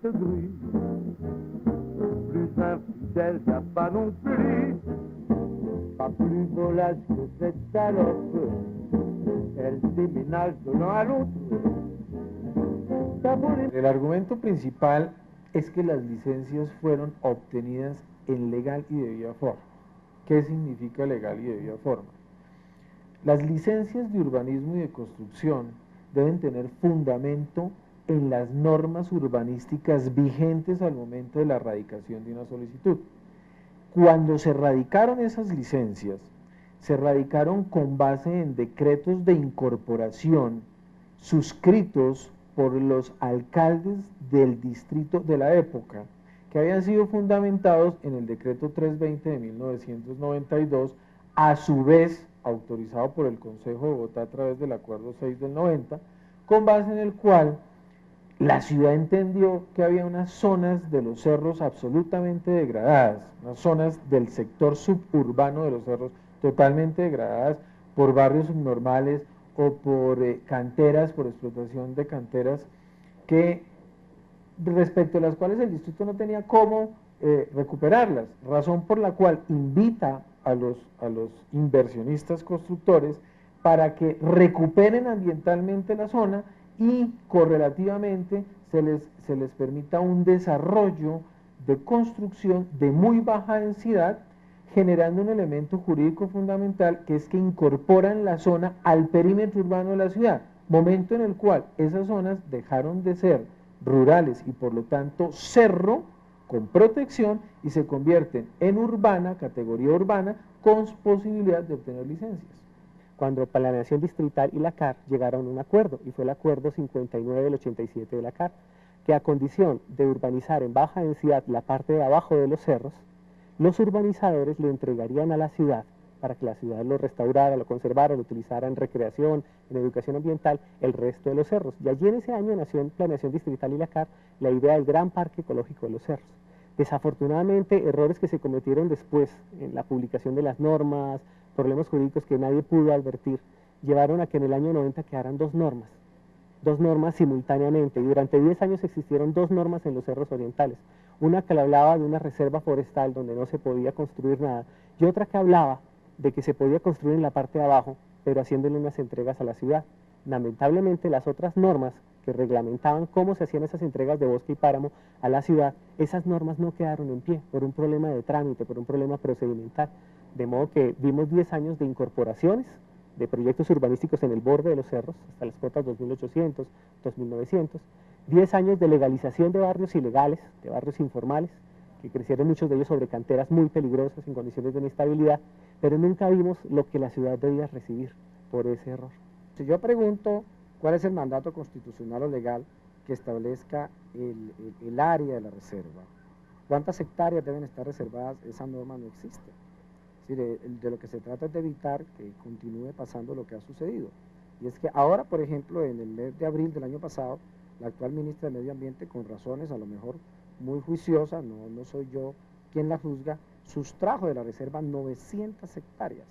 cette grille. Plus infidèle, y a pas non plus. Pas plus volasse que cette salope. Elle déménage de l'un à l'autre. El argumento principal es que las licencias fueron obtenidas en legal y debida forma. ¿Qué significa legal y debida forma? Las licencias de urbanismo y de construcción deben tener fundamento en las normas urbanísticas vigentes al momento de la radicación de una solicitud. Cuando se radicaron esas licencias, se radicaron con base en decretos de incorporación suscritos por los alcaldes del distrito de la época, que habían sido fundamentados en el decreto 320 de 1992, a su vez autorizado por el Consejo de Bogotá a través del acuerdo 6 del 90, con base en el cual la ciudad entendió que había unas zonas de los cerros absolutamente degradadas, unas zonas del sector suburbano de los cerros totalmente degradadas por barrios subnormales o por canteras, por explotación de canteras, que respecto a las cuales el distrito no tenía cómo recuperarlas, razón por la cual invita a los inversionistas constructores para que recuperen ambientalmente la zona y correlativamente se les permita un desarrollo de construcción de muy baja densidad, generando un elemento jurídico fundamental, que es que incorporan la zona al perímetro urbano de la ciudad, momento en el cual esas zonas dejaron de ser rurales y por lo tanto cerro con protección y se convierten en urbana, categoría urbana, con posibilidad de obtener licencias. Cuando Planeación Distrital y la CAR llegaron a un acuerdo, y fue el acuerdo 59 del 87 de la CAR, que a condición de urbanizar en baja densidad la parte de abajo de los cerros, los urbanizadores le entregarían a la ciudad, para que la ciudad lo restaurara, lo conservara, lo utilizara en recreación, en educación ambiental, el resto de los cerros. Y allí en ese año nació en Planeación Distrital y la CAR la idea del gran parque ecológico de los cerros. Desafortunadamente, errores que se cometieron después en la publicación de las normas, problemas jurídicos que nadie pudo advertir, llevaron a que en el año 90 quedaran dos normas simultáneamente, y durante 10 años existieron dos normas en los cerros orientales, una que le hablaba de una reserva forestal donde no se podía construir nada, y otra que hablaba de que se podía construir en la parte de abajo, pero haciéndole unas entregas a la ciudad. Lamentablemente, las otras normas que reglamentaban cómo se hacían esas entregas de bosque y páramo a la ciudad, esas normas no quedaron en pie por un problema de trámite, por un problema procedimental. De modo que vimos 10 años de incorporaciones de proyectos urbanísticos en el borde de los cerros, hasta las cotas 2800, 2900, 10 años de legalización de barrios ilegales, de barrios informales, que crecieron muchos de ellos sobre canteras muy peligrosas, en condiciones de inestabilidad, pero nunca vimos lo que la ciudad debía recibir por ese error. Si yo pregunto cuál es el mandato constitucional o legal que establezca el área de la reserva, cuántas hectáreas deben estar reservadas, esa norma no existe. Es decir, de lo que se trata es de evitar que continúe pasando lo que ha sucedido. Y es que ahora, por ejemplo, en el mes de abril del año pasado, la actual ministra de Medio Ambiente, con razones a lo mejor muy juiciosas, no soy yo quien la juzga, sustrajo de la reserva 900 hectáreas.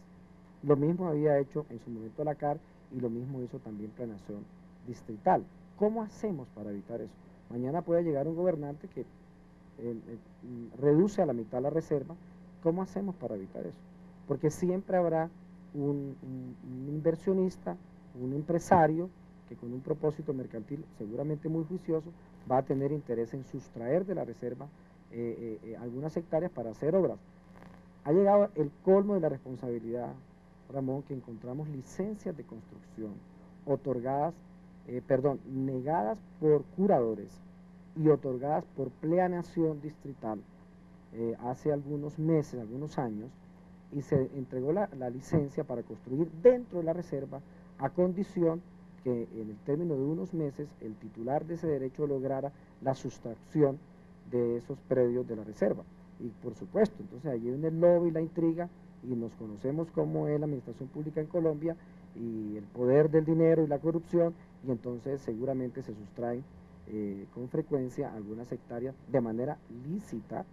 Lo mismo había hecho en su momento la CAR y lo mismo hizo también Planeación Distrital. ¿Cómo hacemos para evitar eso? Mañana puede llegar un gobernante que reduce a la mitad la reserva. ¿Cómo hacemos para evitar eso? Porque siempre habrá un inversionista, un empresario, que con un propósito mercantil seguramente muy juicioso, va a tener interés en sustraer de la reserva algunas hectáreas para hacer obras. Ha llegado el colmo de la responsabilidad, Ramón, que encontramos licencias de construcción otorgadas, negadas por curadores y otorgadas por Planeación Distrital hace algunos meses, algunos años, y se entregó la licencia para construir dentro de la reserva a condición que en el término de unos meses el titular de ese derecho lograra la sustracción de esos predios de la reserva. Y por supuesto, entonces allí viene el lobby y la intriga, y nos conocemos cómo es la administración pública en Colombia, y el poder del dinero y la corrupción, y entonces seguramente se sustraen con frecuencia algunas hectáreas de manera lícita,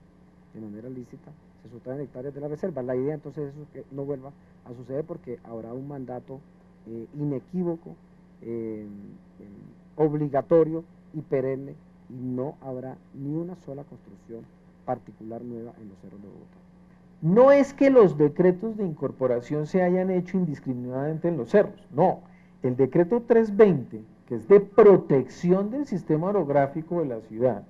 se sustraen hectáreas de la reserva. La idea entonces es que no vuelva a suceder, porque habrá un mandato inequívoco, obligatorio y perenne, y no habrá ni una sola construcción particular nueva en los cerros de Bogotá. No es que los decretos de incorporación se hayan hecho indiscriminadamente en los cerros, no. El decreto 320, que es de protección del sistema orográfico de la ciudad,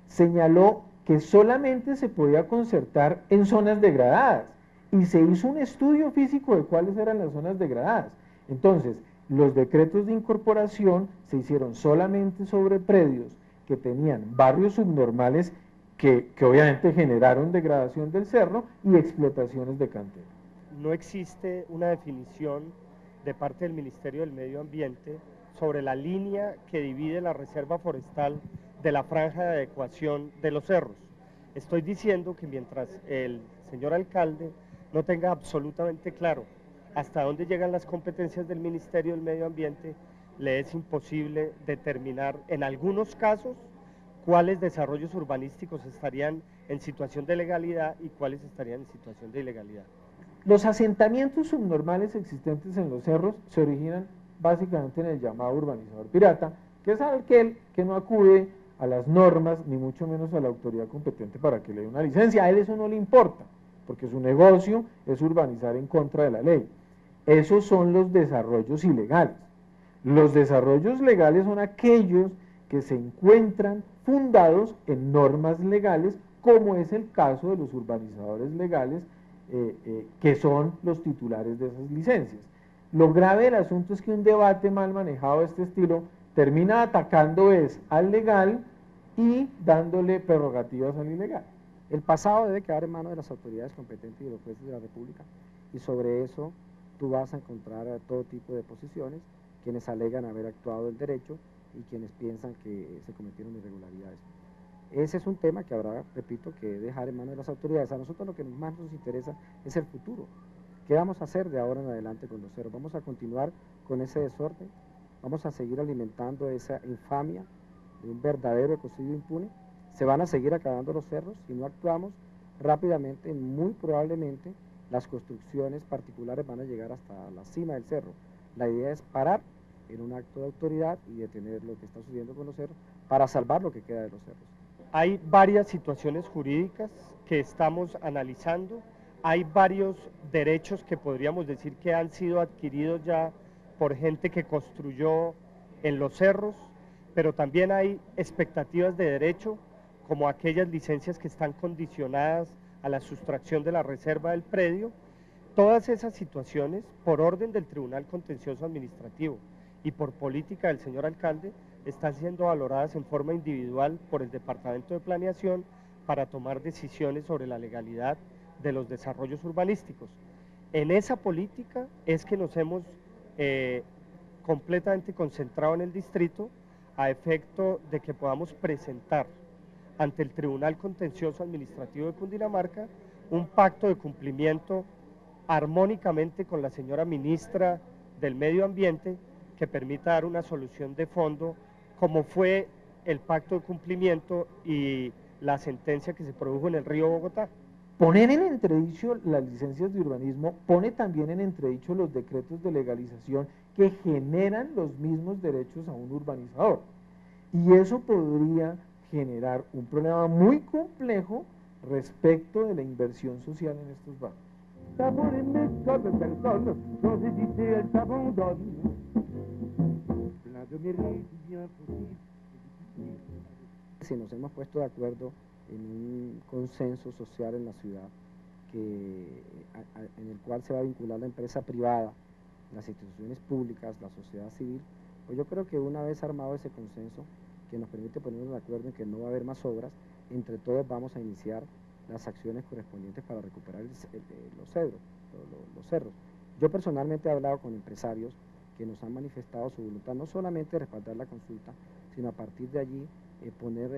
señaló que solamente se podía concertar en zonas degradadas y se hizo un estudio físico de cuáles eran las zonas degradadas. Entonces, los decretos de incorporación se hicieron solamente sobre predios que tenían barrios subnormales que obviamente generaron degradación del cerro y explotaciones de cantera. No existe una definición de parte del Ministerio del Medio Ambiente sobre la línea que divide la reserva forestal de la franja de adecuación de los cerros. Estoy diciendo que mientras el señor alcalde no tenga absolutamente claro hasta dónde llegan las competencias del Ministerio del Medio Ambiente, le es imposible determinar en algunos casos cuáles desarrollos urbanísticos estarían en situación de legalidad y cuáles estarían en situación de ilegalidad. Los asentamientos subnormales existentes en los cerros se originan básicamente en el llamado urbanizador pirata, que es aquel que no acude a las normas, ni mucho menos a la autoridad competente para que le dé una licencia. A él eso no le importa, porque su negocio es urbanizar en contra de la ley. Esos son los desarrollos ilegales. Los desarrollos legales son aquellos que se encuentran fundados en normas legales, como es el caso de los urbanizadores legales, que son los titulares de esas licencias. Lo grave del asunto es que un debate mal manejado de este estilo termina atacando al legal y dándole prerrogativas al ilegal. El pasado debe quedar en manos de las autoridades competentes y de los jueces de la República, y sobre eso tú vas a encontrar todo tipo de posiciones, quienes alegan haber actuado el derecho y quienes piensan que se cometieron irregularidades. Ese es un tema que habrá, repito, que dejar en manos de las autoridades. A nosotros lo que más nos interesa es el futuro. ¿Qué vamos a hacer de ahora en adelante con los cerros? ¿Vamos a continuar con ese desorden? ¿Vamos a seguir alimentando esa infamia de un verdadero ecocidio impune? ¿Se van a seguir acabando los cerros? Si no actuamos rápidamente, muy probablemente las construcciones particulares van a llegar hasta la cima del cerro. La idea es parar en un acto de autoridad y detener lo que está sucediendo con los cerros para salvar lo que queda de los cerros. Hay varias situaciones jurídicas que estamos analizando, hay varios derechos que podríamos decir que han sido adquiridos ya por gente que construyó en los cerros, pero también hay expectativas de derecho, como aquellas licencias que están condicionadas a la sustracción de la reserva del predio. Todas esas situaciones, por orden del Tribunal Contencioso Administrativo y por política del señor alcalde, están siendo valoradas en forma individual por el Departamento de Planeación para tomar decisiones sobre la legalidad de los desarrollos urbanísticos. En esa política es que nos hemos completamente concentrado en el distrito a efecto de que podamos presentar ante el Tribunal Contencioso Administrativo de Cundinamarca un pacto de cumplimiento armónicamente con la señora ministra del Medio Ambiente que permita dar una solución de fondo, como fue el pacto de cumplimiento y la sentencia que se produjo en el río Bogotá. Poner en entredicho las licencias de urbanismo pone también en entredicho los decretos de legalización que generan los mismos derechos a un urbanizador. Y eso podría generar un problema muy complejo respecto de la inversión social en estos barrios. Savonner comme personne, sans hésiter, elle s'abandonne. Plein de mérite, bien possible. Si nos hemos puesto de acuerdo en un consenso social en la ciudad, en el cual se va a vincular la empresa privada, las instituciones públicas, la sociedad civil, pues yo creo que una vez armado ese consenso, que nos permite ponernos de acuerdo en que no va a haber más obras, entre todos vamos a iniciar las acciones correspondientes para recuperar los cerros. Yo personalmente he hablado con empresarios que nos han manifestado su voluntad no solamente de respaldar la consulta, sino a partir de allí disponer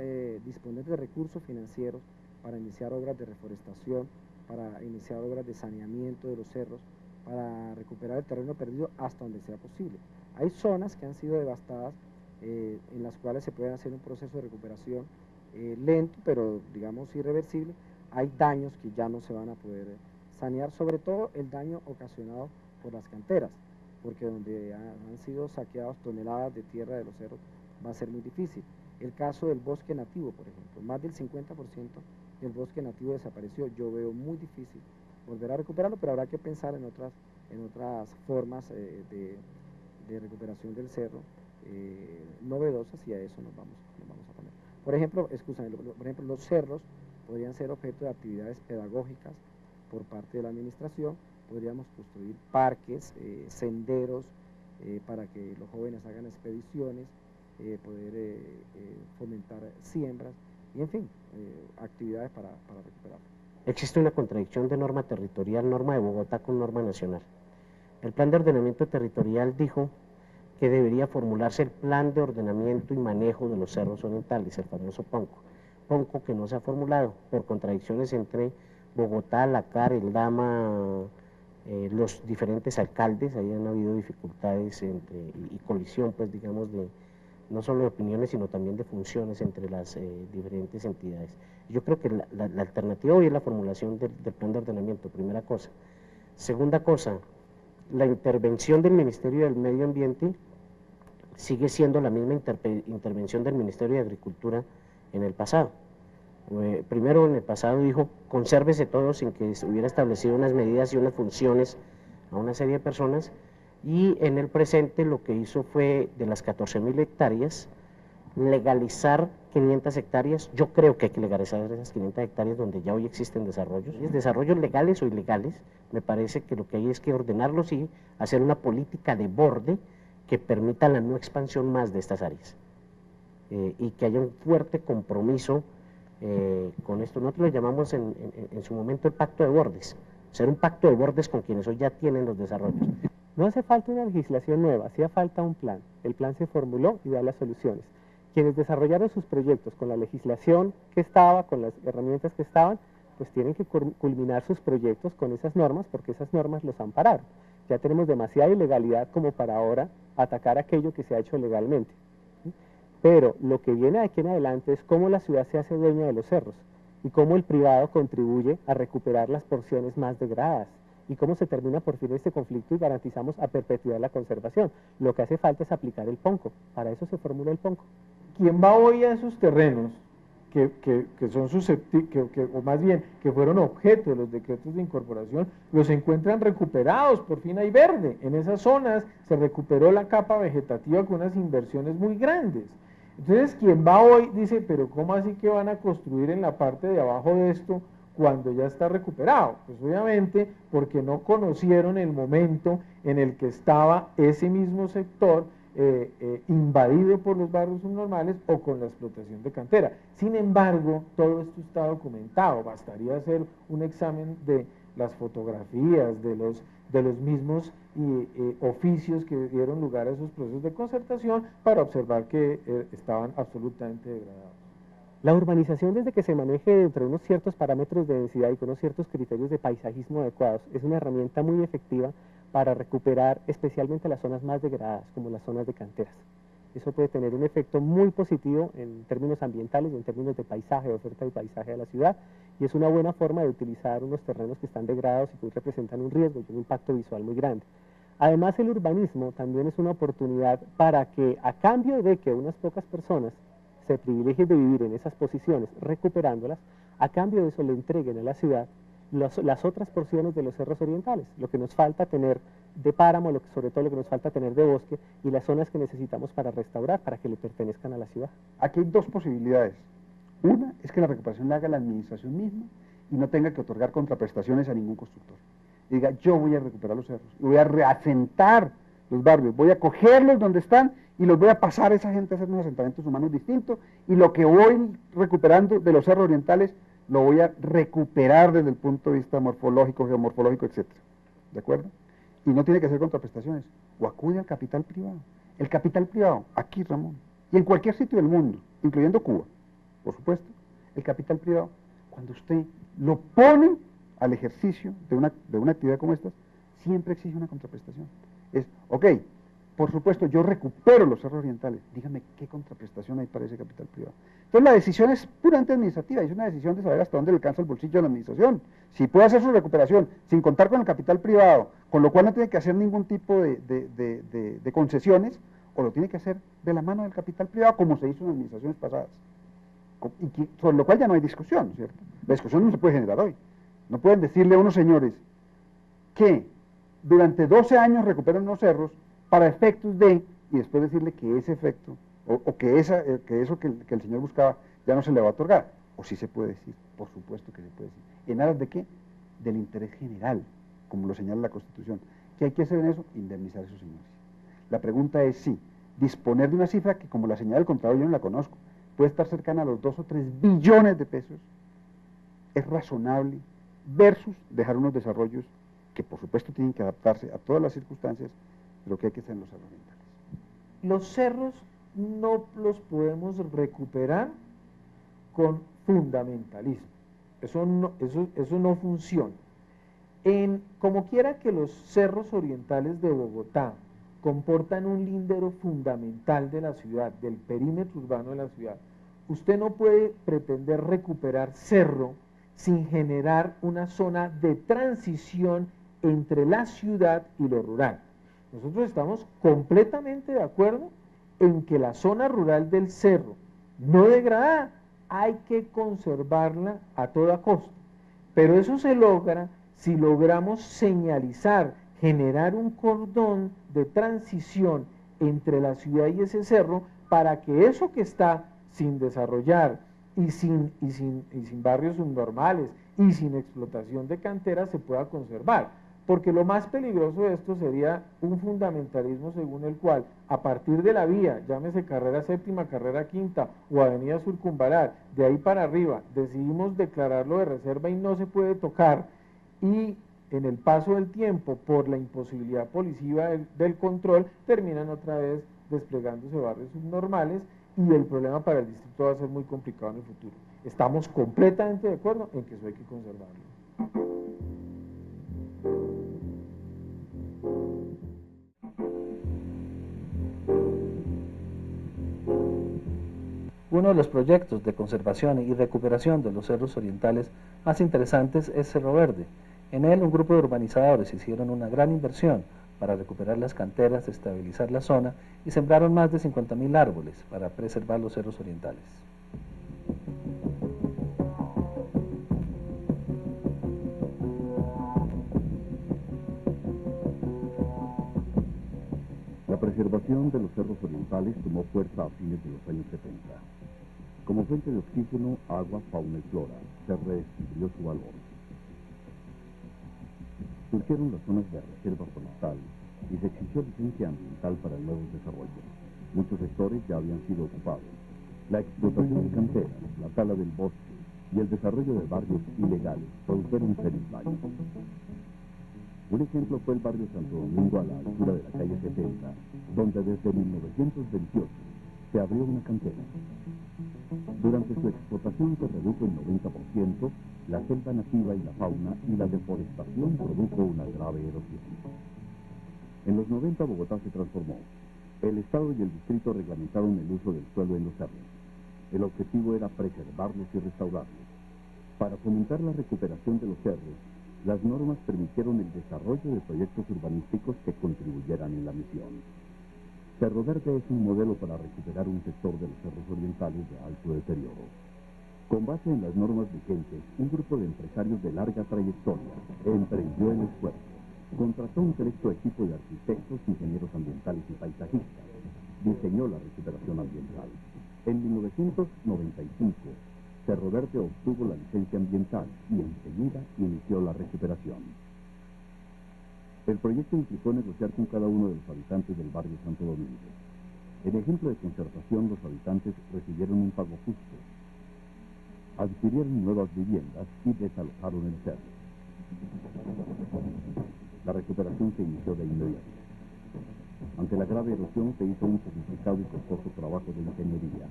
de recursos financieros para iniciar obras de reforestación, para iniciar obras de saneamiento de los cerros, para recuperar el terreno perdido hasta donde sea posible. Hay zonas que han sido devastadas, en las cuales se puede hacer un proceso de recuperación lento, pero digamos irreversible. Hay daños que ya no se van a poder sanear, sobre todo el daño ocasionado por las canteras, porque donde han sido saqueados toneladas de tierra de los cerros va a ser muy difícil. El caso del bosque nativo, por ejemplo, más del 50% del bosque nativo desapareció. Yo veo muy difícil volver a recuperarlo, pero habrá que pensar en otras formas de recuperación del cerro novedosas, y a eso nos vamos a poner. Por ejemplo, los cerros podrían ser objeto de actividades pedagógicas por parte de la administración. Podríamos construir parques, senderos, para que los jóvenes hagan expediciones, poder fomentar siembras, y en fin, actividades para recuperarlo. Existe una contradicción de norma territorial, norma de Bogotá con norma nacional. El plan de ordenamiento territorial dijo que debería formularse el plan de ordenamiento y manejo de los cerros orientales, el famoso PONCO que no se ha formulado por contradicciones entre Bogotá, la CAR, el DAMA, los diferentes alcaldes. Ahí han habido dificultades y colisión, pues digamos, no solo de opiniones, sino también de funciones entre las diferentes entidades. Yo creo que la alternativa hoy es la formulación del plan de ordenamiento, primera cosa. Segunda cosa, la intervención del Ministerio del Medio Ambiente sigue siendo la misma intervención del Ministerio de Agricultura en el pasado. Primero, en el pasado dijo, consérvese todo sin que hubiera establecido unas medidas y unas funciones a una serie de personas, y en el presente lo que hizo fue, de las 14.000 hectáreas, legalizar 500 hectáreas. Yo creo que hay que legalizar esas 500 hectáreas donde ya hoy existen desarrollos legales o ilegales. Me parece que lo que hay es que ordenarlos y hacer una política de borde que permita la no expansión más de estas áreas, y que haya un fuerte compromiso con esto. Nosotros lo llamamos en su momento el pacto de bordes, ser un pacto de bordes con quienes hoy ya tienen los desarrollos. No hace falta una legislación nueva, hacía falta un plan. El plan se formuló y da las soluciones. Quienes desarrollaron sus proyectos con la legislación que estaba, con las herramientas que estaban, pues tienen que culminar sus proyectos con esas normas, porque esas normas los ampararon. Ya tenemos demasiada ilegalidad como para ahora atacar aquello que se ha hecho legalmente. Pero lo que viene de aquí en adelante es cómo la ciudad se hace dueña de los cerros y cómo el privado contribuye a recuperar las porciones más degradadas y cómo se termina por fin este conflicto y garantizamos a perpetuidad la conservación. Lo que hace falta es aplicar el PONCO, para eso se formula el PONCO. ¿Quién va hoy a esos terrenos que son susceptibles, o más bien que fueron objeto de los decretos de incorporación, los encuentran recuperados? Por fin hay verde. En esas zonas se recuperó la capa vegetativa con unas inversiones muy grandes. Entonces, quien va hoy dice, pero ¿cómo así que van a construir en la parte de abajo de esto cuando ya está recuperado? Pues obviamente porque no conocieron el momento en el que estaba ese mismo sector invadido por los barrios subnormales o con la explotación de cantera. Sin embargo, todo esto está documentado, bastaría hacer un examen de las fotografías, de los mismos oficios que dieron lugar a esos procesos de concertación para observar que estaban absolutamente degradados. La urbanización, desde que se maneje dentro de unos ciertos parámetros de densidad y con unos ciertos criterios de paisajismo adecuados, es una herramienta muy efectiva para recuperar especialmente las zonas más degradadas, como las zonas de canteras. Eso puede tener un efecto muy positivo en términos ambientales y en términos de paisaje, de oferta de paisaje a la ciudad, y es una buena forma de utilizar unos terrenos que están degradados y que representan un riesgo y un impacto visual muy grande. Además, el urbanismo también es una oportunidad para que, a cambio de que unas pocas personas se privilegien de vivir en esas posiciones, recuperándolas, a cambio de eso le entreguen a la ciudad las otras porciones de los cerros orientales, lo que nos falta tener de páramo, sobre todo lo que nos falta tener de bosque, y las zonas que necesitamos para restaurar, para que le pertenezcan a la ciudad. Aquí hay dos posibilidades. Una es que la recuperación la haga la administración misma y no tenga que otorgar contraprestaciones a ningún constructor. Diga, yo voy a recuperar los cerros, y voy a reasentar los barrios, voy a cogerlos donde están y los voy a pasar a esa gente a hacer unos asentamientos humanos distintos, y lo que voy recuperando de los cerros orientales lo voy a recuperar desde el punto de vista morfológico, geomorfológico, etc. ¿De acuerdo? Y no tiene que hacer contraprestaciones. O acude al capital privado. El capital privado, aquí, Ramón, y en cualquier sitio del mundo, incluyendo Cuba, por supuesto, el capital privado, cuando usted lo pone al ejercicio de una actividad como esta, siempre exige una contraprestación. Es, ok, por supuesto, yo recupero los cerros orientales, dígame qué contraprestación hay para ese capital privado. Entonces la decisión es puramente administrativa, es una decisión de saber hasta dónde le alcanza el bolsillo de la administración. Si puede hacer su recuperación sin contar con el capital privado, con lo cual no tiene que hacer ningún tipo de concesiones, o lo tiene que hacer de la mano del capital privado, como se hizo en administraciones pasadas. Sobre lo cual ya no hay discusión, ¿cierto? La discusión no se puede generar hoy. No pueden decirle a unos señores que durante 12 años recuperan unos cerros para efectos de, y después decirle que ese efecto, o que eso que el señor buscaba, ya no se le va a otorgar. O sí se puede decir, por supuesto que se puede decir. ¿En aras de qué? Del interés general, como lo señala la Constitución. ¿Qué hay que hacer en eso? Indemnizar a esos señores. La pregunta es sí, disponer de una cifra que, como la señala el contador, yo no la conozco, puede estar cercana a los 2 o 3 billones de pesos, es razonable, versus dejar unos desarrollos que por supuesto tienen que adaptarse a todas las circunstancias, pero que hay que hacer en los cerros orientales. Los cerros no los podemos recuperar con fundamentalismo. Eso no funciona. Como quiera que los cerros orientales de Bogotá comportan un lindero fundamental de la ciudad, del perímetro urbano de la ciudad, usted no puede pretender recuperar cerro sin generar una zona de transición entre la ciudad y lo rural. Nosotros estamos completamente de acuerdo en que la zona rural del cerro, no degradada, hay que conservarla a toda costa. Pero eso se logra si logramos señalizar, generar un cordón de transición entre la ciudad y ese cerro, para que eso que está sin desarrollar y sin barrios subnormales y sin explotación de canteras se pueda conservar. Porque lo más peligroso de esto sería un fundamentalismo según el cual, a partir de la vía, llámese carrera séptima, carrera quinta o avenida Circunvalar, de ahí para arriba, decidimos declararlo de reserva y no se puede tocar, y en el paso del tiempo, por la imposibilidad policiva del control, terminan otra vez desplegándose barrios subnormales, y el problema para el distrito va a ser muy complicado en el futuro. Estamos completamente de acuerdo en que eso hay que conservarlo. Uno de los proyectos de conservación y recuperación de los cerros orientales más interesantes es Cerro Verde. En él un grupo de urbanizadores hicieron una gran inversión para recuperar las canteras, estabilizar la zona y sembraron más de 50.000 árboles para preservar los cerros orientales. La preservación de los cerros orientales tomó fuerza a fines de los años 70. Como fuente de oxígeno, agua, fauna y flora, se redescubrió su valor. Surgieron las zonas de reserva forestal y se exigió licencia ambiental para nuevos desarrollos. Muchos sectores ya habían sido ocupados. La explotación de canteras, la tala del bosque y el desarrollo de barrios ilegales produjeron serios daños. Un ejemplo fue el barrio Santo Domingo a la altura de la calle 70, donde desde 1928 se abrió una cantera. Durante su explotación se redujo en 90% la selva nativa y la fauna, y la deforestación produjo una grave erosión. En los 90 Bogotá se transformó. El Estado y el Distrito reglamentaron el uso del suelo en los cerros. El objetivo era preservarlos y restaurarlos. Para fomentar la recuperación de los cerros, las normas permitieron el desarrollo de proyectos urbanísticos que contribuyeran en la misión. Cerro Verde es un modelo para recuperar un sector de los cerros orientales de alto deterioro. Con base en las normas vigentes, un grupo de empresarios de larga trayectoria emprendió el esfuerzo. Contrató un selecto equipo de arquitectos, ingenieros ambientales y paisajistas. Diseñó la recuperación ambiental. En 1995, Cerro Verde obtuvo la licencia ambiental y enseguida inició la recuperación. El proyecto implicó negociar con cada uno de los habitantes del barrio Santo Domingo. En ejemplo de conservación, los habitantes recibieron un pago justo, adquirieron nuevas viviendas y desalojaron el cerro. La recuperación se inició de inmediato. Ante la grave erosión se hizo un sofisticado y costoso trabajo de ingeniería.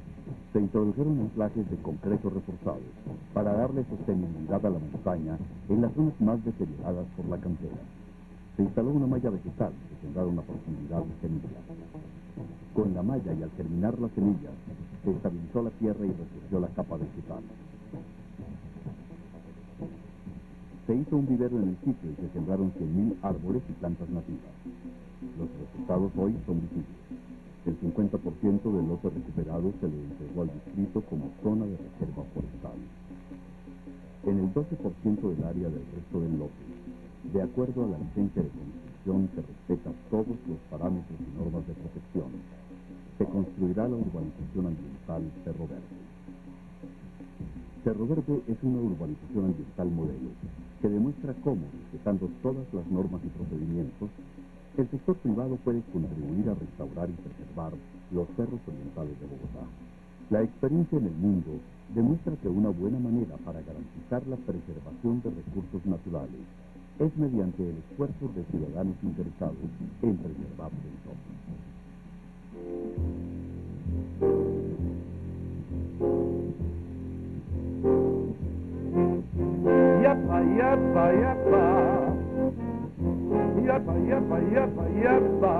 Se introdujeron anclajes de concreto reforzados para darle sostenibilidad a la montaña en las zonas más deterioradas por la cantera. Se instaló una malla vegetal que sembraron a profundidad de semillas. Con la malla y al germinar las semillas, se estabilizó la tierra y resurgió la capa vegetal. Se hizo un vivero en el sitio y se sembraron 100.000 árboles y plantas nativas. Los resultados hoy son visibles. El 50% del lote recuperado se le entregó al distrito como zona de reserva forestal. En el 12% del área del resto del lote, de acuerdo a la licencia de construcción que respeta todos los parámetros y normas de protección, se construirá la urbanización ambiental Cerro Verde. Cerro Verde es una urbanización ambiental modelo que demuestra cómo, respetando todas las normas y procedimientos, el sector privado puede contribuir a restaurar y preservar los cerros orientales de Bogotá. La experiencia en el mundo demuestra que una buena manera para garantizar la preservación de recursos naturales es mediante el esfuerzo de ciudadanos interesados en preservar su entorno. Yapa, yapa, yapa. Yapa, yapa, yapa, yapa.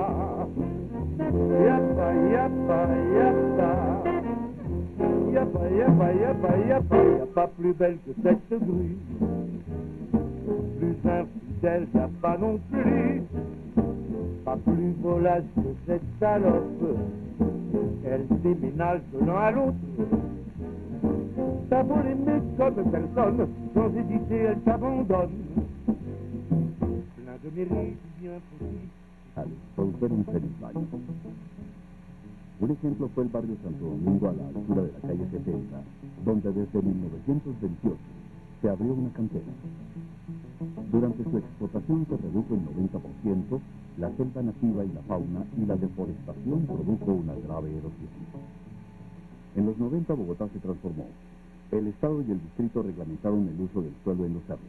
Yapa, yapa, yapa. Yapa, yapa, yapa, yapa. Y'a pas plus belle que cette grue. Plus infidèle, y'a pas non plus. Pas plus volace que cette salope. Elle déménage de l'un à l'autre. Ça vaut l'aimer comme personne, sans hésiter, elle t'abandonne. Plein de mérite bien possible. Al producir un feliz año. Un ejemplo fue el barrio Santo Domingo a la altura de la calle 70, donde desde 1928 se abrió una cantera. Durante su explotación se redujo en 90% la selva nativa y la fauna, y la deforestación produjo una grave erosión. En los 90 Bogotá se transformó. El Estado y el Distrito reglamentaron el uso del suelo en los cerros.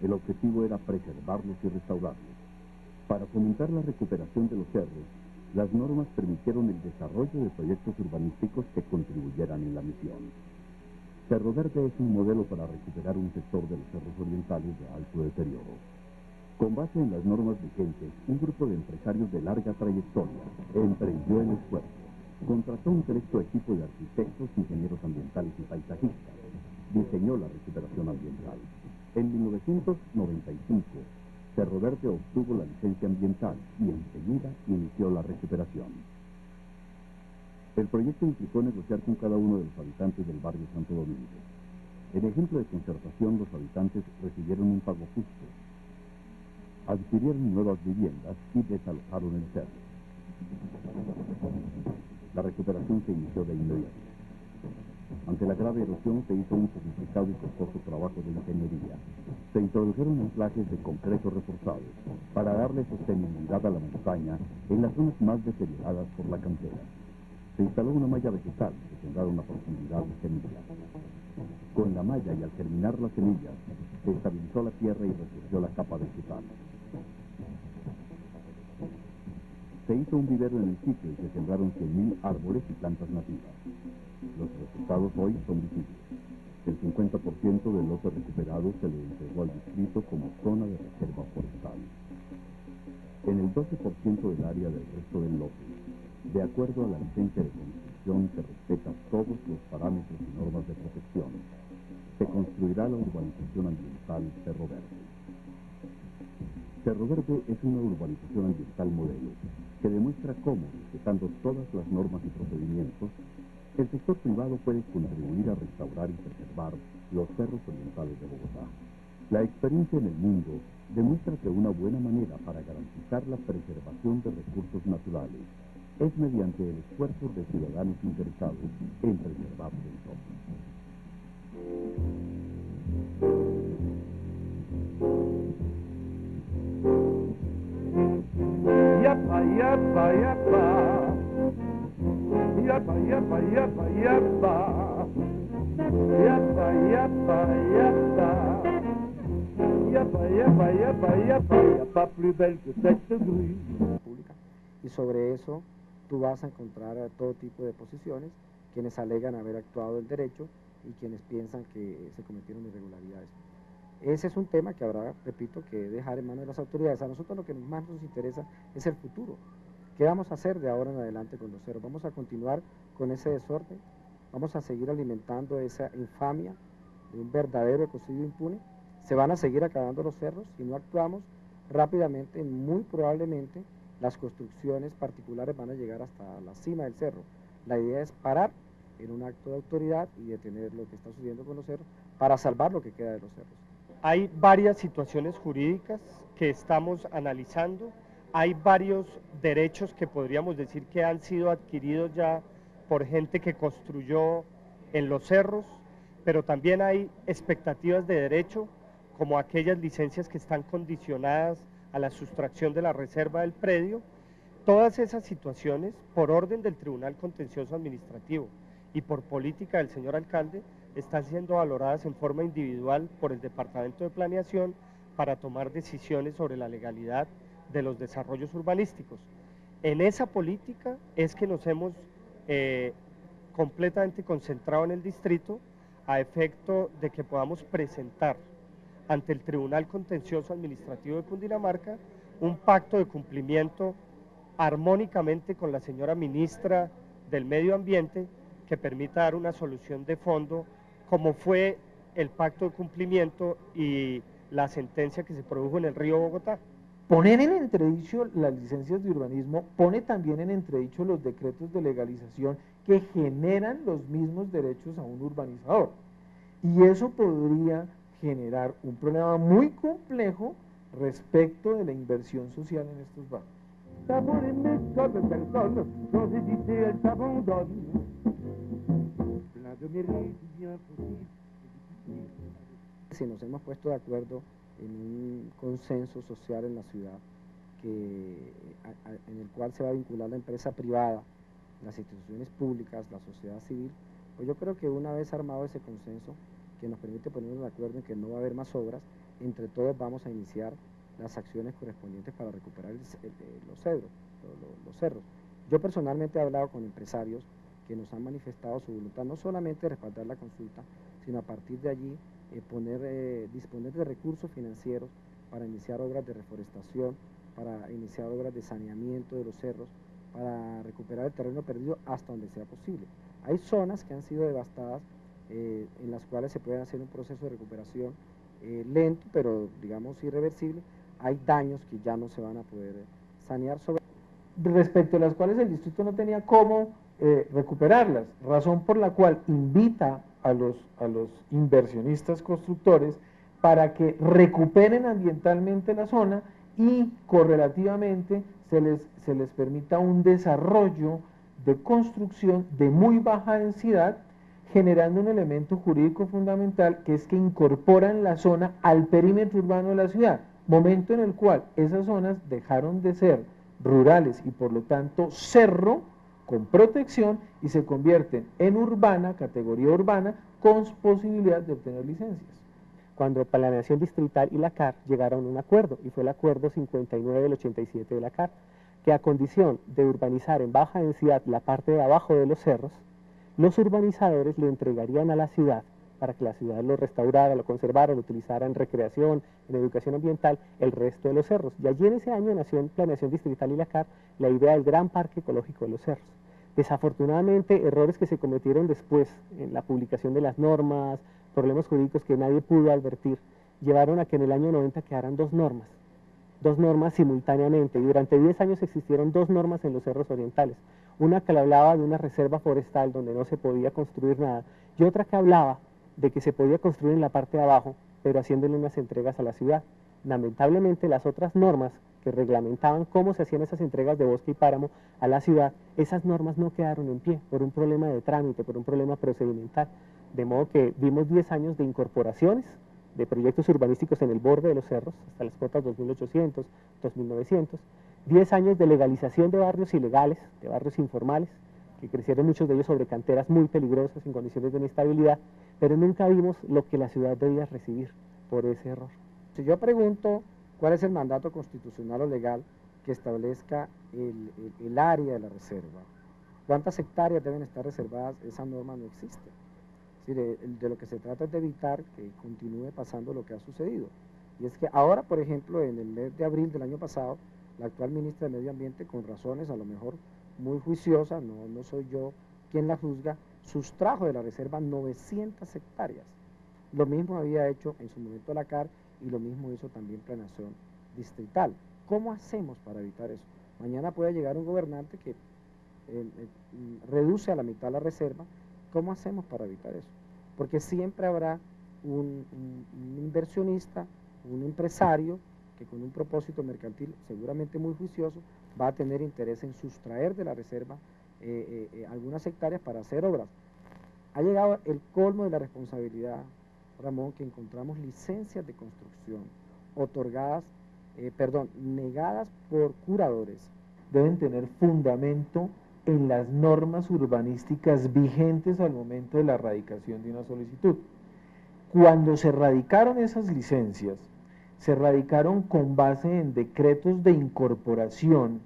El objetivo era preservarlos y restaurarlos. Para fomentar la recuperación de los cerros, las normas permitieron el desarrollo de proyectos urbanísticos que contribuyeran en la misión. Cerro Verde es un modelo para recuperar un sector de los cerros orientales de alto deterioro. Con base en las normas vigentes, un grupo de empresarios de larga trayectoria emprendió el esfuerzo. Contrató un selecto equipo de arquitectos, ingenieros ambientales y paisajistas. Diseñó la recuperación ambiental. En 1995, Cerro Verde obtuvo la licencia ambiental y enseguida inició la recuperación. El proyecto implicó negociar con cada uno de los habitantes del barrio Santo Domingo. En ejemplo de concertación, los habitantes recibieron un pago justo, adquirieron nuevas viviendas y desalojaron el cerro. La recuperación se inició de inmediato. Ante la grave erosión se hizo un sofisticado y costoso trabajo de ingeniería. Se introdujeron anclajes de concreto reforzados para darle sostenibilidad a la montaña en las zonas más deterioradas por la cantera. Se instaló una malla vegetal que tendrá una profundidad de semilla. Con la malla y al germinar las semillas, se estabilizó la tierra y resurgió la capa vegetal. Se hizo un vivero en el sitio y se sembraron 100.000 árboles y plantas nativas. Los resultados hoy son visibles. El 50% del lote recuperado se le entregó al distrito como zona de reserva forestal. En el 12% del área del resto del lote, de acuerdo a la licencia de construcción que respeta todos los parámetros y normas de protección, se construirá la urbanización ambiental Cerro Verde. Cerro Verde es una urbanización ambiental modelo que demuestra cómo, respetando todas las normas y procedimientos, el sector privado puede contribuir a restaurar y preservar los cerros orientales de Bogotá. La experiencia en el mundo demuestra que una buena manera para garantizar la preservación de recursos naturales es mediante el esfuerzo de ciudadanos interesados en preservar su entorno. Yapa, yapa, yapa. Yapa, yapa, yapa, yapa. Yapa, yapa, yapa. Yapa, yapa, yapa, yapa. Y'a pas plus belle que cette grue. Pública. Y sobre eso tú vas a encontrar todo tipo de posiciones, quienes alegan haber actuado el derecho y quienes piensan que se cometieron irregularidades. Ese es un tema que habrá, repito, que dejar en manos de las autoridades. A nosotros lo que más nos interesa es el futuro. ¿Qué vamos a hacer de ahora en adelante con los cerros? ¿Vamos a continuar con ese desorden? ¿Vamos a seguir alimentando esa infamia de un verdadero ecocidio impune? ¿Se van a seguir acabando los cerros? Si no actuamos rápidamente, muy probablemente las construcciones particulares van a llegar hasta la cima del cerro. La idea es parar en un acto de autoridad y detener lo que está sucediendo con los cerros para salvar lo que queda de los cerros. Hay varias situaciones jurídicas que estamos analizando, hay varios derechos que podríamos decir que han sido adquiridos ya por gente que construyó en los cerros, pero también hay expectativas de derecho, como aquellas licencias que están condicionadas a la sustracción de la reserva del predio. Todas esas situaciones, por orden del Tribunal Contencioso Administrativo y por política del señor alcalde, están siendo valoradas en forma individual por el Departamento de Planeación para tomar decisiones sobre la legalidad de los desarrollos urbanísticos. En esa política es que nos hemos completamente concentrado en el distrito a efecto de que podamos presentar ante el Tribunal Contencioso Administrativo de Cundinamarca un pacto de cumplimiento armónicamente con la señora ministra del Medio Ambiente que permita dar una solución de fondo, como fue el pacto de cumplimiento y la sentencia que se produjo en el río Bogotá. Poner en entredicho las licencias de urbanismo pone también en entredicho los decretos de legalización que generan los mismos derechos a un urbanizador. Y eso podría generar un problema muy complejo respecto de la inversión social en estos barrios. Savons aimer comme personne, sans hésiter, elle s'abandonne. Plein de mérite, bien possible. Si nos hemos puesto de acuerdo en un consenso social en la ciudad, en el cual se va a vincular la empresa privada, las instituciones públicas, la sociedad civil, pues yo creo que una vez armado ese consenso, que nos permite ponernos de acuerdo en que no va a haber más obras, entre todos vamos a iniciar las acciones correspondientes para recuperar los cerros. Yo personalmente he hablado con empresarios que nos han manifestado su voluntad, no solamente de respaldar la consulta, sino a partir de allí disponer de recursos financieros para iniciar obras de reforestación, para iniciar obras de saneamiento de los cerros, para recuperar el terreno perdido hasta donde sea posible. Hay zonas que han sido devastadas, en las cuales se puede hacer un proceso de recuperación lento, pero digamos irreversible. Hay daños que ya no se van a poder sanear, respecto a las cuales el distrito no tenía cómo recuperarlas, razón por la cual invita a los inversionistas constructores para que recuperen ambientalmente la zona y correlativamente se les permita un desarrollo de construcción de muy baja densidad, generando un elemento jurídico fundamental, que es que incorporan la zona al perímetro urbano de la ciudad, momento en el cual esas zonas dejaron de ser rurales y por lo tanto cerro con protección y se convierten en urbana, categoría urbana, con posibilidad de obtener licencias. Cuando Planeación Distrital y la CAR llegaron a un acuerdo, y fue el acuerdo 59 del 87 de la CAR, que a condición de urbanizar en baja densidad la parte de abajo de los cerros, los urbanizadores le entregarían a la ciudad, para que la ciudad lo restaurara, lo conservara, lo utilizara en recreación, en educación ambiental, el resto de los cerros. Y allí en ese año nació en Planeación Distrital y la CAR la idea del gran parque ecológico de los cerros. Desafortunadamente, errores que se cometieron después en la publicación de las normas, problemas jurídicos que nadie pudo advertir, llevaron a que en el año 90 quedaran dos normas simultáneamente, y durante 10 años existieron dos normas en los cerros orientales, una que le hablaba de una reserva forestal donde no se podía construir nada, y otra que hablaba de que se podía construir en la parte de abajo, pero haciéndole unas entregas a la ciudad. Lamentablemente, las otras normas que reglamentaban cómo se hacían esas entregas de bosque y páramo a la ciudad, esas normas no quedaron en pie por un problema de trámite, por un problema procedimental. De modo que vimos 10 años de incorporaciones de proyectos urbanísticos en el borde de los cerros, hasta las cotas 2800, 2900, 10 años de legalización de barrios ilegales, de barrios informales, que crecieron muchos de ellos sobre canteras muy peligrosas, en condiciones de inestabilidad, pero nunca vimos lo que la ciudad debía recibir por ese error. Si yo pregunto cuál es el mandato constitucional o legal que establezca el área de la reserva, cuántas hectáreas deben estar reservadas, esa norma no existe. Es decir, de lo que se trata es de evitar que continúe pasando lo que ha sucedido. Y es que ahora, por ejemplo, en el mes de abril del año pasado, la actual ministra de Medio Ambiente, con razones a lo mejor muy juiciosas, no soy yo quien la juzga, sustrajo de la reserva 900 hectáreas. Lo mismo había hecho en su momento la CAR y lo mismo hizo también Planeación Distrital. ¿Cómo hacemos para evitar eso? Mañana puede llegar un gobernante que reduce a la mitad la reserva. ¿Cómo hacemos para evitar eso? Porque siempre habrá un inversionista, un empresario que con un propósito mercantil seguramente muy juicioso va a tener interés en sustraer de la reserva algunas hectáreas para hacer obras. Ha llegado el colmo de la responsabilidad, Ramón, que encontramos licencias de construcción otorgadas, negadas por curadores. Deben tener fundamento en las normas urbanísticas vigentes al momento de la radicación de una solicitud. Cuando se radicaron esas licencias, se radicaron con base en decretos de incorporación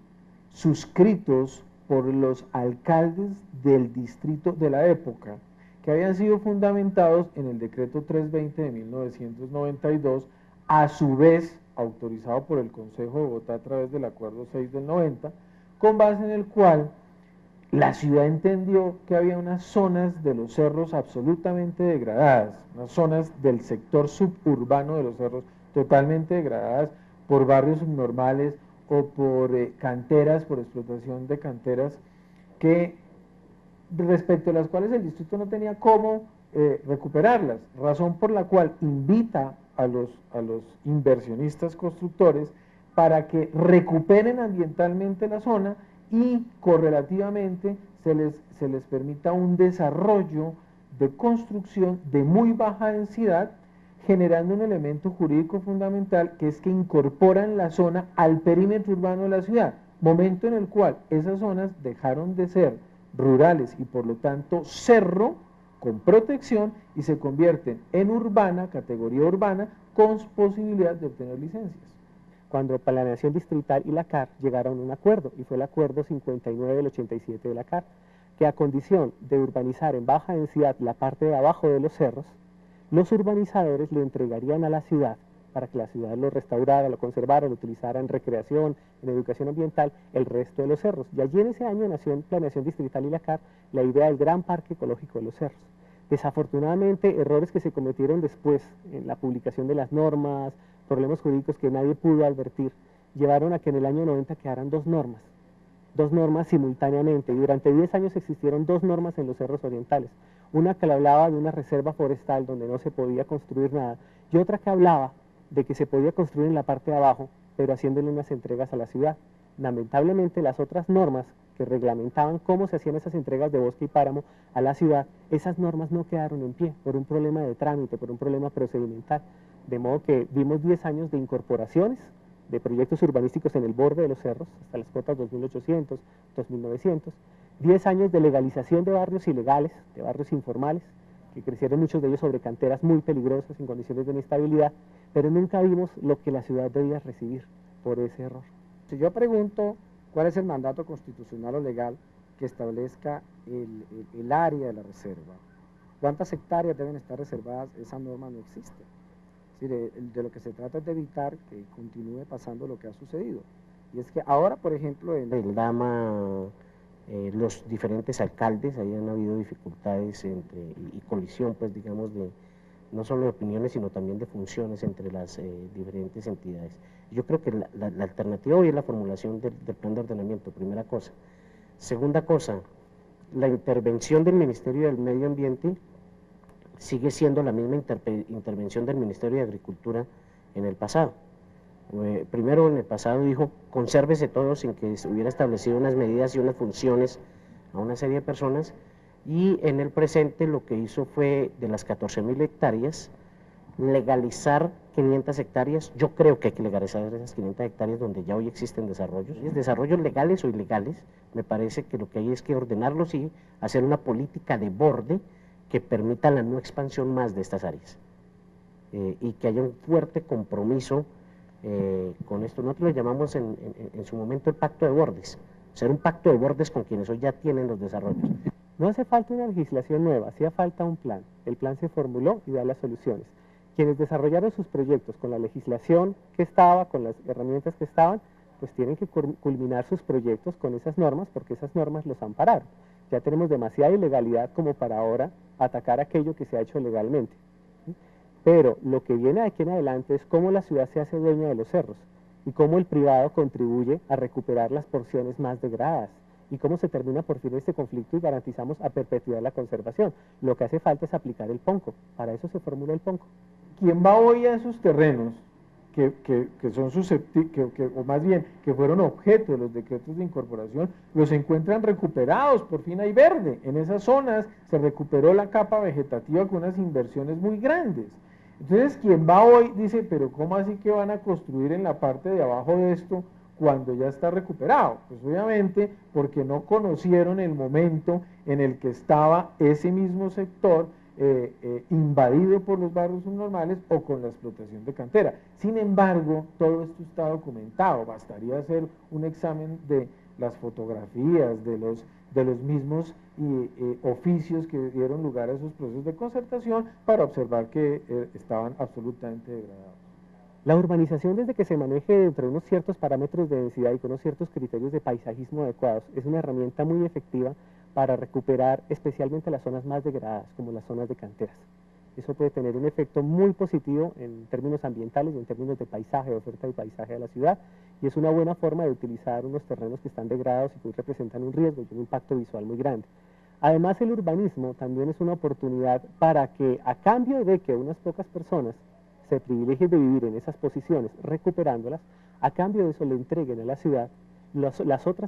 suscritos por los alcaldes del distrito de la época, que habían sido fundamentados en el decreto 320 de 1992, a su vez autorizado por el Consejo de Bogotá a través del acuerdo 6 del 90, con base en el cual la ciudad entendió que había unas zonas de los cerros absolutamente degradadas, unas zonas del sector suburbano de los cerros totalmente degradadas por barrios subnormales o por canteras, por explotación de canteras, que respecto a las cuales el distrito no tenía cómo recuperarlas, razón por la cual invita a los inversionistas constructores para que recuperen ambientalmente la zona y correlativamente se les permita un desarrollo de construcción de muy baja densidad, generando un elemento jurídico fundamental, que es que incorporan la zona al perímetro urbano de la ciudad, momento en el cual esas zonas dejaron de ser rurales y por lo tanto cerro con protección y se convierten en urbana, categoría urbana, con posibilidad de obtener licencias. Cuando Planeación Distrital y la CAR llegaron a un acuerdo, y fue el acuerdo 59 del 87 de la CAR, que a condición de urbanizar en baja densidad la parte de abajo de los cerros, los urbanizadores le entregarían a la ciudad, para que la ciudad lo restaurara, lo conservara, lo utilizara en recreación, en educación ambiental, el resto de los cerros. Y allí en ese año nació en Planeación Distrital y la CAR la idea del gran parque ecológico de los cerros. Desafortunadamente, errores que se cometieron después en la publicación de las normas, problemas jurídicos que nadie pudo advertir, llevaron a que en el año 90 quedaran dos normas simultáneamente, y durante 10 años existieron dos normas en los cerros orientales, una que le hablaba de una reserva forestal donde no se podía construir nada, y otra que hablaba de que se podía construir en la parte de abajo, pero haciéndole unas entregas a la ciudad. Lamentablemente, las otras normas que reglamentaban cómo se hacían esas entregas de bosque y páramo a la ciudad, esas normas no quedaron en pie por un problema de trámite, por un problema procedimental. De modo que vimos 10 años de incorporaciones de proyectos urbanísticos en el borde de los cerros, hasta las cotas 2800, 2900, 10 años de legalización de barrios ilegales, de barrios informales, que crecieron muchos de ellos sobre canteras muy peligrosas, en condiciones de inestabilidad, pero nunca vimos lo que la ciudad debía recibir por ese error. Si yo pregunto cuál es el mandato constitucional o legal que establezca el área de la reserva, cuántas hectáreas deben estar reservadas, esa norma no existe. Es decir, de lo que se trata es de evitar que continúe pasando lo que ha sucedido. Y es que ahora, por ejemplo, en el Dama, los diferentes alcaldes, hayan habido dificultades y colisión, pues digamos, de no solo de opiniones, sino también de funciones entre las diferentes entidades. Yo creo que la alternativa hoy es la formulación del plan de ordenamiento, primera cosa. Segunda cosa, la intervención del Ministerio del Medio Ambiente sigue siendo la misma intervención del Ministerio de Agricultura en el pasado. Primero, en el pasado dijo, consérvese todo sin que hubiera establecido unas medidas y unas funciones a una serie de personas, y en el presente lo que hizo fue, de las 14.000 hectáreas, legalizar 500 hectáreas. Yo creo que hay que legalizar esas 500 hectáreas donde ya hoy existen desarrollos legales o ilegales. Me parece que lo que hay es que ordenarlos y hacer una política de borde que permita la no expansión más de estas áreas, y que haya un fuerte compromiso con esto. Nosotros lo llamamos en su momento el pacto de bordes, ser un pacto de bordes con quienes hoy ya tienen los desarrollos. No hace falta una legislación nueva, hacía falta un plan. El plan se formuló y da las soluciones. Quienes desarrollaron sus proyectos con la legislación que estaba, con las herramientas que estaban, pues tienen que culminar sus proyectos con esas normas, porque esas normas los ampararon. Ya tenemos demasiada ilegalidad como para ahora atacar aquello que se ha hecho legalmente. Pero lo que viene de aquí en adelante es cómo la ciudad se hace dueña de los cerros. y cómo el privado contribuye a recuperar las porciones más degradadas y cómo se termina por fin este conflicto y garantizamos a perpetuidad la conservación. Lo que hace falta es aplicar el PONCO, para eso se formula el PONCO. ¿Quién va hoy a esos terrenos que son susceptibles, o más bien que fueron objeto de los decretos de incorporación, los encuentran recuperados? Por fin hay verde, en esas zonas se recuperó la capa vegetativa con unas inversiones muy grandes. Entonces quien va hoy dice, pero ¿cómo así que van a construir en la parte de abajo de esto cuando ya está recuperado? Pues obviamente porque no conocieron el momento en el que estaba ese mismo sector invadido por los barrios subnormales o con la explotación de cantera. Sin embargo, todo esto está documentado, bastaría hacer un examen de las fotografías, de los mismos oficios que dieron lugar a esos procesos de concertación para observar que estaban absolutamente degradados. La urbanización, desde que se maneje dentro de unos ciertos parámetros de densidad y con unos ciertos criterios de paisajismo adecuados, es una herramienta muy efectiva para recuperar especialmente las zonas más degradadas, como las zonas de canteras. Eso puede tener un efecto muy positivo en términos ambientales y en términos de paisaje, de oferta de paisaje de la ciudad, y es una buena forma de utilizar unos terrenos que están degradados y que representan un riesgo y un impacto visual muy grande. Además, el urbanismo también es una oportunidad para que, a cambio de que unas pocas personas se privilegien de vivir en esas posiciones, recuperándolas, a cambio de eso le entreguen a la ciudad las otras